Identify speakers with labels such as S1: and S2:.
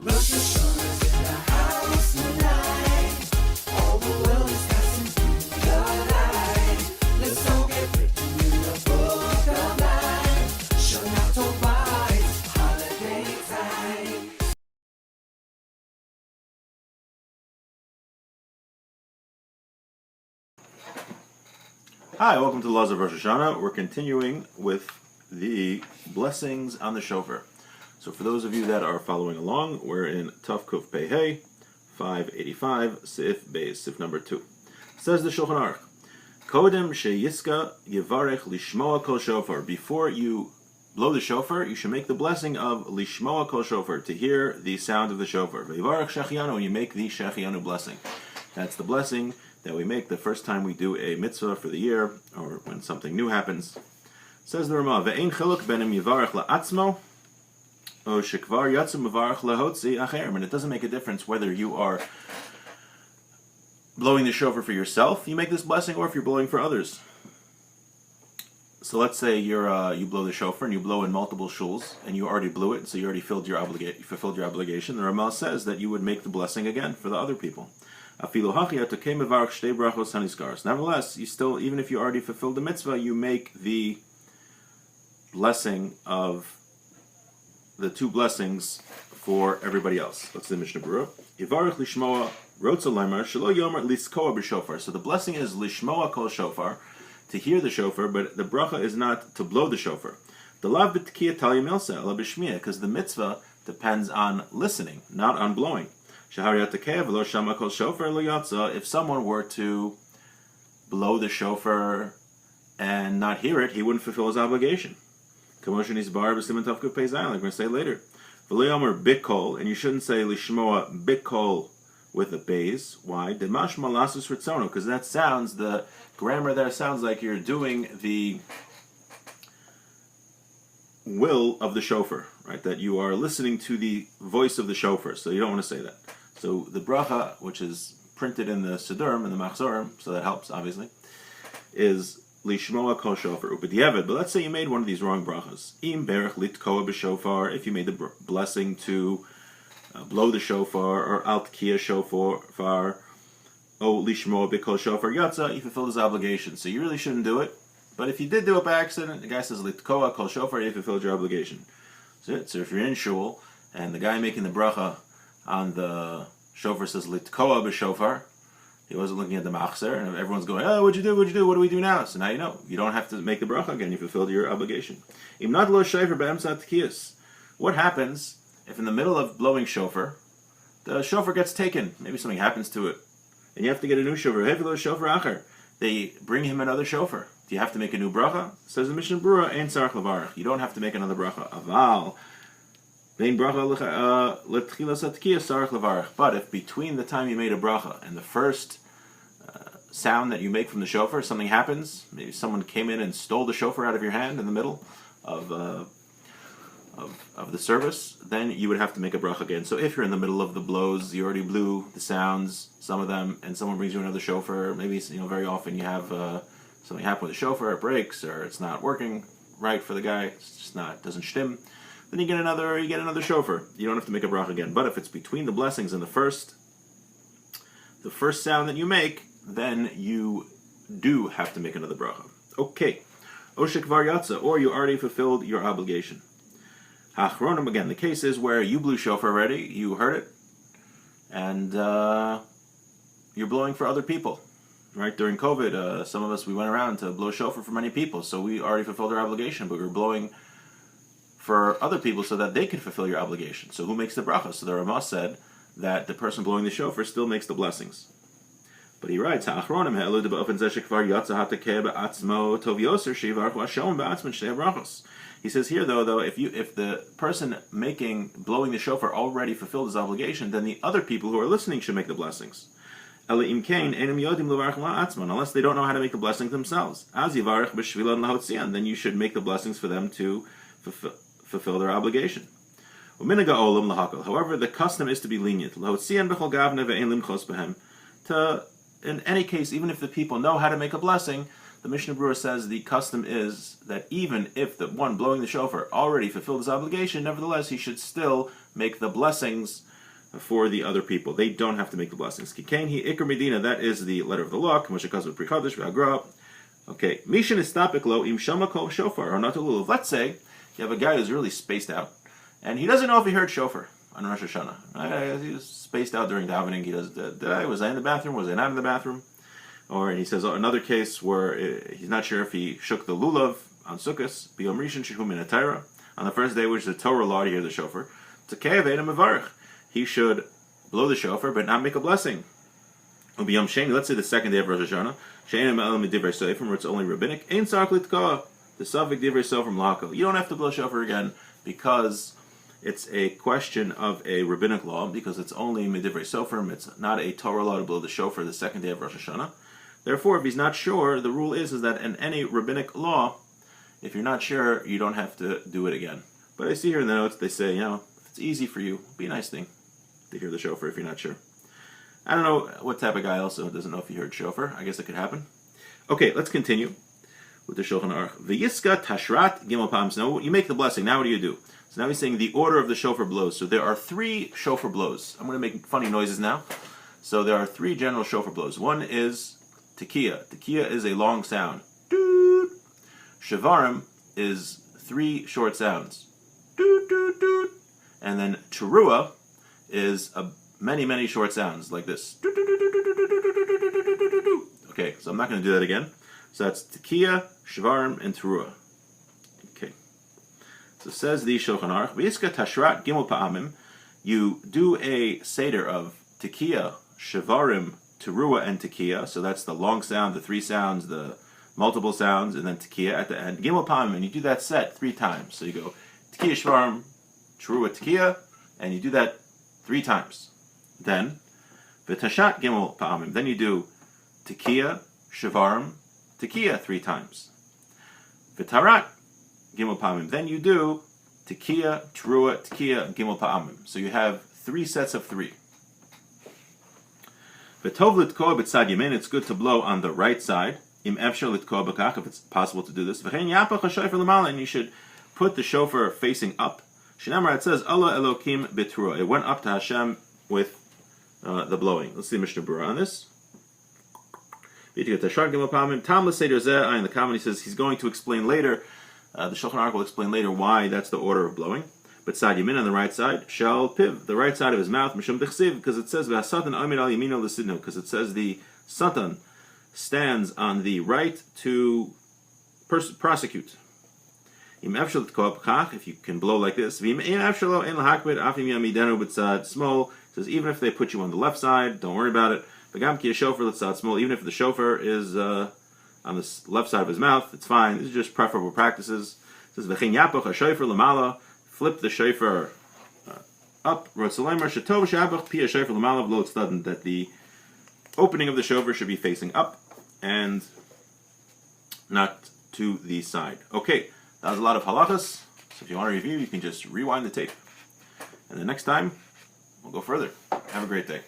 S1: Rosh Hashanah's in the house tonight. All the world is passing through the light. Let's all get written in the book of life. Shana Tova, it's holiday time.
S2: Hi, welcome to the Laws of Rosh Hashanah. We're continuing with the blessings on the shofar. So for those of you that are following along, we're in Taf Kuf Pei Hey, 585, Sif Beis, Sif number 2. Says the Shulchan Aruch, Kodem sheyiska yivarech lishmoa kol shofar. Before you blow the shofar, you should make the blessing of lishmoa kol shofar, to hear the sound of the shofar. Yivarech shechianu, you make the shechianu blessing. That's the blessing that we make the first time we do a mitzvah for the year, or when something new happens. Says the Ramah, Ve'ein chiluk benim yivarech la'atzmo, o shekvar yatzum yivarech lehotzi acher. And it doesn't make a difference whether you are blowing the shofar for yourself, you make this blessing, or if you're blowing for others. So let's say you blow the shofar and you blow in multiple shuls, and you already blew it, so you already fulfilled your obligation. The Ramah says that you would make the blessing again for the other people. Nevertheless, you still, even if you already fulfilled the mitzvah, you make the blessing of the two blessings for everybody else. Let's say Mishnah Berurah. Yivarech lishmoa rotza lemar shelo yomer liskoa b'shofar. So the blessing is lishmoa kol shofar, to hear the shofar, but the bracha is not to blow the shofar. The lav b'tkiya talya milsa ela b'shmiya, because the mitzvah depends on listening, not on blowing. If someone were to blow the shofar and not hear it, he wouldn't fulfill his obligation. Like we're going to say later. Bikol, and you shouldn't say lishmoa bikol with a base. Why? Because that sounds, the grammar there sounds like you're doing the will of the shofar, right? That you are listening to the voice of the shofar, so you don't want to say that. So the bracha, which is printed in the Siddurim and the Machzorim, so that helps, obviously, is lishmoa kol shofar upedievet. But let's say you made one of these wrong brachas. Im berach litkoa b'shofar, if you made the blessing to blow the shofar, or al tkiya shofar, o lishmoa b'kol shofar yatza, you fulfilled his obligation. So you really shouldn't do it. But if you did do it by accident, the guy says litkoa kol shofar, you fulfilled your obligation. So if you're in shul, and the guy making the bracha on the shofar says litkoa b'shofar, he wasn't looking at the machzer, and everyone's going, oh, what'd you do, what do we do now? So now you know, you don't have to make the bracha again, you fulfilled your obligation. Im not lo shofar be'emtzat tkiyas. What happens if in the middle of blowing shofar, the shofar gets taken, maybe something happens to it, and you have to get a new shofar, hefilo shofar acher, they bring him another shofar. Do you have to make a new bracha? Says the Mishnah Berurah, ein tzarich levarach, you don't have to make another bracha. Aval, but if between the time you made a bracha and the first sound that you make from the shofar, something happens, maybe someone came in and stole the shofar out of your hand in the middle of the service, then you would have to make a bracha again. So if you're in the middle of the blows, you already blew the sounds, some of them, and someone brings you another shofar, maybe very often you have something happen with the shofar, it breaks, or it's not working right for the guy, it's just not, doesn't shtim. Then you get another shofar. You don't have to make a bracha again. But if it's between the blessings and the first sound that you make, then you do have to make another bracha. Okay. Oshek var yatsa, or you already fulfilled your obligation. Hachronim, again, the case is where you blew shofar already, you heard it, and you're blowing for other people. Right? During COVID, some of us, we went around to blow shofar for many people, so we already fulfilled our obligation, but we were blowing for other people so that they can fulfill your obligation. So who makes the bracha? So the Ramah said that the person blowing the shofar still makes the blessings. But he writes, he says here though if the person blowing the shofar already fulfilled his obligation, then the other people who are listening should make the blessings. Unless they don't know how to make the blessings themselves. Then you should make the blessings for them to fulfill their obligation. However, the custom is to be lenient. In any case, even if the people know how to make a blessing, the Mishnah Berurah says the custom is that even if the one blowing the shofar already fulfilled his obligation, nevertheless he should still make the blessings for the other people. They don't have to make the blessings. Kikain hi ikar medina, that is the letter of the law. Okay. Mishin istapik lo im shama kol shofar or not a lulav. Let's say you have a guy who's really spaced out, and he doesn't know if he heard shofar on Rosh Hashanah. He was spaced out during davening. He does. Was I in the bathroom? Was I not in the bathroom? Or and he says another case where he's not sure if he shook the lulav on Sukkos. Biyom Rishon shehu min haTorah, on the first day, which is a Torah law to hear the shofar. He should blow the shofar but not make a blessing. Ubiyom Sheni, let's say the second day of Rosh Hashanah, where it's only rabbinic. Ein tzarich litkah, the suffix divrei sofrim lako. You don't have to blow shofar again because it's a question of a rabbinic law, because it's only midivrei sofrim. It's not a Torah law to blow the shofar the second day of Rosh Hashanah. Therefore, if he's not sure, the rule is that in any rabbinic law, if you're not sure, you don't have to do it again. But I see here in the notes, they say, if it's easy for you, it'd be a nice thing to hear the shofar if you're not sure. I don't know what type of guy also doesn't know if he heard shofar. I guess it could happen. Okay, let's continue with the Shulchan Aruch. V'yiska tashrat gimel pam. So now you make the blessing. Now what do you do? So now he's saying the order of the shofar blows. So there are 3 shofar blows. I'm going to make funny noises now. So there are 3 general shofar blows. One is tekiah. Tekiah is a long sound. Doot. Shavarim is 3 short sounds. Doot, doot, doot. And then teruah is many, many short sounds like this. Doot, doot, doot, doot, doot, doot, doot, doot, doot, doot, doot. Okay, so I'm not going to do that again. So that's tekiah, shavarim, and teruah. Okay. So it says the Shulchan Aruch, V'yiska tashrat gimel pa'amim. You do a seder of tekiah, shavarim, teruah, and tekiah. So that's the long sound, the 3 sounds, the multiple sounds, and then tekiah at the end. Gimel pa'amim, and you do that set 3 times. So you go tekiah, shavarim, teruah, tekiah, and you do that 3 times. Then, v'tashat gimel pa'amim. Then you do tekiah, shavarim, tekiah 3 times. V'tarat gimel pa'amim. Then you do tekiah, teruah, tekiah, gimel pa'amim. So you have 3 sets of 3. V'tov litkoa b'tzad yamin. It's good to blow on the right side. Im efshar litkoa b'kach, if it's possible to do this. V'chein yapach ha'shofar l'mala, and you should put the shofar facing up. Shinamar, it says Allah Elokim b'teruah. It went up to Hashem with the blowing. Let's see Mishnah Berurah on this. In the comment he says he's going to explain later, the Shulchan Aruch will explain later why that's the order of blowing. But Sad Yamin on the right side, Shal Piv, the right side of his mouth, Mishum Dechsiv, because it says V'asatan Amid al Yamino L'sidno, because it says the Satan stands on the right to prosecute. If you can blow like this, small, says even if they put you on the left side, don't worry about it. Even if the shofar is on the left side of his mouth, it's fine. These are just preferable practices. It says flip the shofar up. That the opening of the shofar should be facing up and not to the side. Okay. That was a lot of halachas, so if you want to review, you can just rewind the tape. And the next time, we'll go further. Have a great day.